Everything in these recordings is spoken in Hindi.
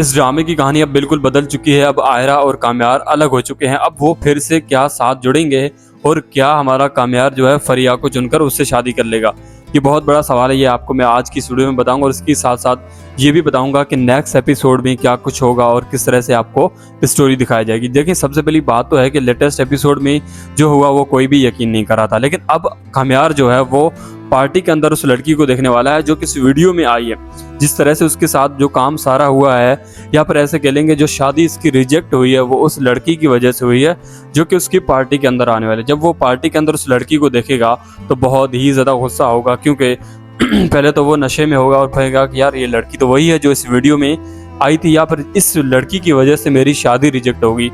इस ड्रामे की कहानी अब बिल्कुल बदल चुकी है। अब आयरा और काम्यार अलग हो चुके हैं। अब वो फिर से क्या साथ जुड़ेंगे और क्या हमारा काम्यार जो है फरिया को चुनकर उससे शादी कर लेगा, ये बहुत बड़ा सवाल है। ये आपको मैं आज की इस वीडियो में बताऊंगा और इसके साथ साथ ये भी बताऊंगा कि नेक्स्ट एपिसोड में क्या कुछ होगा और किस तरह से आपको स्टोरी दिखाई जाएगी। देखिए, सबसे पहली बात तो है कि लेटेस्ट एपिसोड में जो हुआ वो कोई भी यकीन नहीं कर रहा था, लेकिन अब काम्यार जो है वो पार्टी के अंदर उस लड़की को देखने वाला है जो कि इस वीडियो में आई है। जिस तरह से उसके साथ जो काम सारा हुआ है, या फिर ऐसे कह लेंगे जो शादी इसकी रिजेक्ट हुई है वो उस लड़की की वजह से हुई है जो कि उसकी पार्टी के अंदर आने वाले। जब वो पार्टी के अंदर उस लड़की को देखेगा तो बहुत ही ज़्यादा गुस्सा होगा, क्योंकि पहले तो वो नशे में होगा और कहेगा कि यार ये लड़की तो वही है जो इस वीडियो में आई थी, या फिर इस लड़की की वजह से मेरी शादी रिजेक्ट होगी।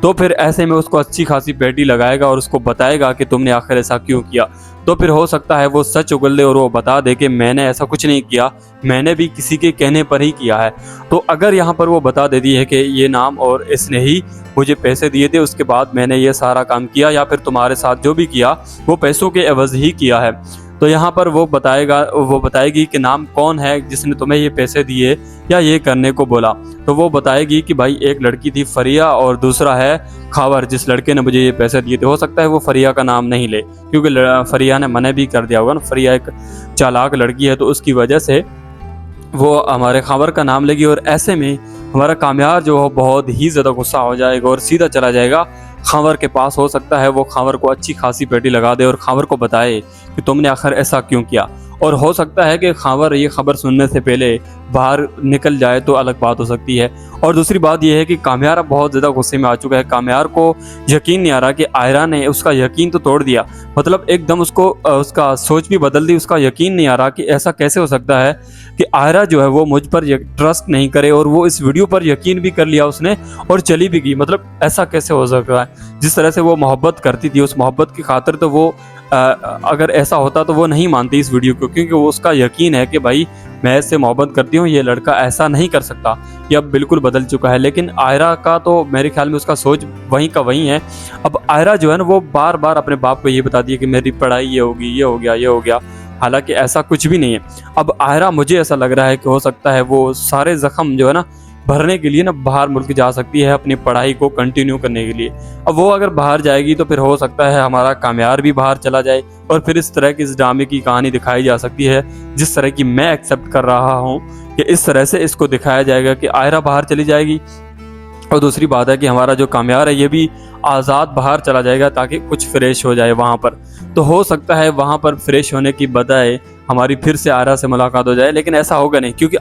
तो फिर ऐसे में उसको अच्छी खासी पेटी लगाएगा और उसको बताएगा कि तुमने आखिर ऐसा क्यों किया। तो फिर हो सकता है वो सच उगल दे और वो बता दे कि मैंने ऐसा कुछ नहीं किया, मैंने भी किसी के कहने पर ही किया है। तो अगर यहाँ पर वो बता देती है कि ये नाम और इसने ही मुझे पैसे दिए थे, उसके बाद मैंने ये सारा काम किया, या फिर तुम्हारे साथ जो भी किया वो पैसों के एवज ही किया है, तो यहाँ पर वो बताएगी कि नाम कौन है जिसने तुम्हें ये पैसे दिए या ये करने को बोला। तो वो बताएगी कि भाई एक लड़की थी फरिया और दूसरा है खावर, जिस लड़के ने मुझे ये पैसे दिए थे। हो सकता है वो फरिया का नाम नहीं ले, क्योंकि फरिया ने मना भी कर दिया होगा ना, फरिया एक चालाक लड़की है, तो उसकी वजह से वो हमारे खावर का नाम लेगी। और ऐसे में हमारा कामयार जो बहुत ही ज़्यादा गुस्सा हो जाएगा और सीधा चला जाएगा खावर के पास। हो सकता है वो खावर को अच्छी खासी पेटी लगा दे और खावर को बताए कि तुमने आखिर ऐसा क्यों किया। और हो सकता है कि खावर ये खबर सुनने से पहले बाहर निकल जाए तो अलग बात हो सकती है। और दूसरी बात यह है कि काम्यार अब बहुत ज़्यादा गुस्से में आ चुका है। काम्यार को यकीन नहीं आ रहा कि आयरा ने उसका यकीन तो तोड़ दिया, मतलब एकदम उसको उसका सोच भी बदल दी। उसका यकीन नहीं आ रहा कि ऐसा कैसे हो सकता है कि आयरा जो है वो मुझ पर ट्रस्ट नहीं करे, और वो इस वीडियो पर यकीन भी कर लिया उसने और चली भी गई। मतलब ऐसा कैसे हो सकता है? जिस तरह से वो मोहब्बत करती थी, उस मोहब्बत की खातिर तो वो अगर ऐसा होता तो वो नहीं मानती इस वीडियो को, क्योंकि वो उसका यकीन है कि भाई मैं इससे मोहब्बत करती हूँ, ये लड़का ऐसा नहीं कर सकता। ये अब बिल्कुल बदल चुका है। लेकिन आयरा का तो मेरे ख्याल में उसका सोच वहीं का वहीं है। अब आयरा जो है ना वो बार बार अपने बाप को ये बताती है कि मेरी पढ़ाई ये होगी, ये हो गया, ये हो गया, हालांकि ऐसा कुछ भी नहीं है। अब आयरा मुझे ऐसा लग रहा है कि हो सकता है वो सारे जख्म जो है ना भरने के लिए ना बाहर मुल्क जा सकती है अपनी पढ़ाई को कंटिन्यू करने के लिए। अब वो अगर बाहर जाएगी तो फिर हो सकता है हमारा काम्यार भी बाहर चला जाए, और फिर इस तरह की इस ड्रामे की कहानी दिखाई जा सकती है जिस तरह की मैं एक्सेप्ट कर रहा हूँ कि इस तरह से इसको दिखाया जाएगा कि आयरा बाहर चली जाएगी। और दूसरी बात है कि हमारा जो काम्यार है ये भी आज़ाद बाहर चला जाएगा ताकि कुछ फ्रेश हो जाए वहाँ पर। तो हो सकता है वहाँ पर फ्रेश होने की बजाय हमारी फिर से आयरा से मुलाकात हो जाए, लेकिन ऐसा होगा नहीं, क्योंकि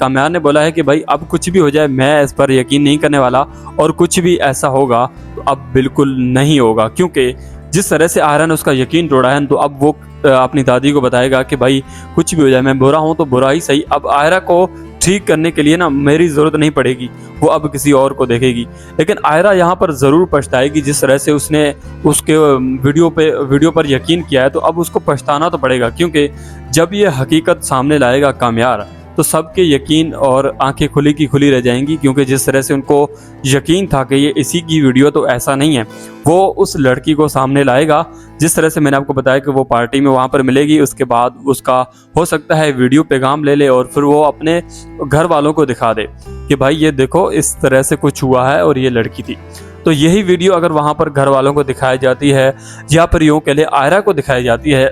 काम्यार ने बोला है कि भाई अब कुछ भी हो जाए मैं इस पर यकीन नहीं करने वाला, और कुछ भी ऐसा होगा तो अब बिल्कुल नहीं होगा। क्योंकि जिस तरह से आयरा ने उसका यकीन तोड़ा है, तो अब वो अपनी दादी को बताएगा कि भाई कुछ भी हो जाए मैं बुरा हूँ तो बुरा ही सही, अब आयरा को ठीक करने के लिए ना मेरी ज़रूरत नहीं पड़ेगी, वो अब किसी और को देखेगी। लेकिन आयरा यहाँ पर ज़रूर पछताएगी। जिस तरह से उसने उसके वीडियो पर यकीन किया है, तो अब उसको पछताना तो पड़ेगा, क्योंकि जब ये हकीकत सामने लाएगा काम्यार तो सबके यकीन और आंखें खुली की खुली रह जाएंगी। क्योंकि जिस तरह से उनको यकीन था कि ये इसी की वीडियो, तो ऐसा नहीं है। वो उस लड़की को सामने लाएगा, जिस तरह से मैंने आपको बताया कि वो पार्टी में वहाँ पर मिलेगी, उसके बाद उसका हो सकता है वीडियो पैगाम ले ले और फिर वो अपने घर वालों को दिखा दे कि भाई ये देखो इस तरह से कुछ हुआ है और ये लड़की थी। तो यही वीडियो अगर वहाँ पर घर वालों को दिखाई जाती है या फिर यूँ कह ले आयरा को दिखाई जाती है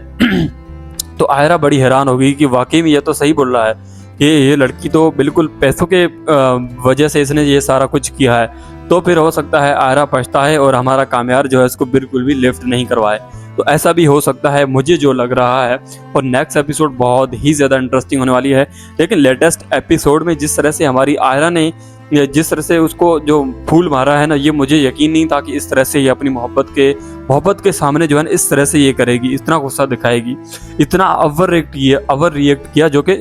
तो आयरा बड़ी हैरान होगी कि वाकई में ये तो सही बोल रहा है कि ये लड़की तो बिल्कुल पैसों के वजह से इसने ये सारा कुछ किया है। तो फिर हो सकता है आयरा पछता है और हमारा काम्यार जो है इसको बिल्कुल भी लिफ्ट नहीं करवाए। तो ऐसा भी हो सकता है, मुझे जो लग रहा है। और नेक्स्ट एपिसोड बहुत ही ज़्यादा इंटरेस्टिंग होने वाली है। लेकिन लेटेस्ट एपिसोड में जिस तरह से हमारी आयरा ने जिस तरह से उसको जो फूल मारा है ना, ये मुझे यकीन नहीं था कि इस तरह से ये अपनी मोहब्बत के सामने जो है ना इस तरह से ये करेगी, इतना गुस्सा दिखाएगी, इतना ओवर रिएक्ट किया जो कि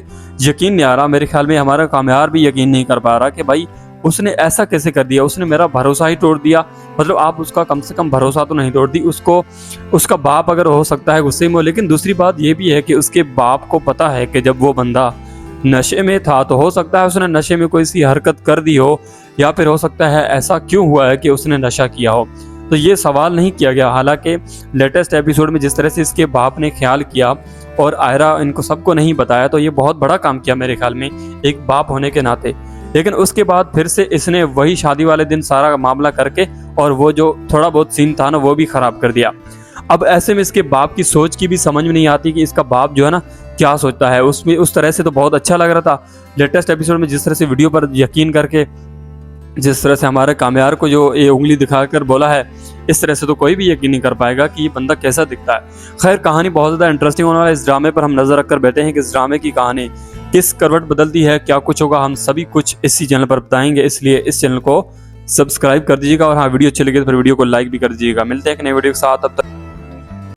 यकीन नहीं आ रहा। मेरे ख्याल में हमारा काम्यार भी यकीन नहीं कर पा रहा कि भाई उसने ऐसा कैसे कर दिया, उसने मेरा भरोसा ही तोड़ दिया। मतलब आप उसका कम से कम भरोसा तो नहीं तोड़ दी। उसको उसका बाप अगर हो सकता है गुस्से में हो, लेकिन दूसरी बात ये भी है कि उसके बाप को पता है कि जब वो बंदा नशे में था तो हो सकता है उसने नशे में कोई सी हरकत कर दी हो, या फिर हो सकता है ऐसा क्यों हुआ है कि उसने नशा किया हो। तो ये सवाल नहीं किया गया। हालांकि लेटेस्ट एपिसोड में जिस तरह से इसके बाप ने ख्याल किया और आयरा इनको सबको नहीं बताया, तो ये बहुत बड़ा काम किया मेरे ख्याल में एक बाप होने के नाते। लेकिन उसके बाद फिर से इसने वही शादी वाले दिन सारा मामला करके और वो जो थोड़ा बहुत सीन था ना वो भी खराब कर दिया। अब ऐसे में इसके बाप की सोच की भी समझ में नहीं आती कि इसका बाप जो है ना क्या सोचता है। उसमें उस तरह से तो बहुत अच्छा लग रहा था लेटेस्ट एपिसोड में, जिस तरह से वीडियो पर यकीन करके जिस तरह से हमारे कामयार को जो ये उंगली दिखाकर बोला है, इस तरह से तो कोई भी यकीन नहीं कर पाएगा कि ये बंदा कैसा दिखता है। खैर कहानी बहुत ज़्यादा इंटरेस्टिंग होने वाला है। इस ड्रामे पर हम नज़र रखकर बैठे हैं कि इस ड्रामे की कहानी किस करवट बदलती है, क्या कुछ होगा, हम सभी कुछ इसी चैनल पर बताएंगे। इसलिए इस चैनल को सब्सक्राइब कर दीजिएगा और हाँ वीडियो अच्छी लगे तो फिर वीडियो को लाइक भी कर दीजिएगा। मिलते हैं एक नए वीडियो के साथ, तब तक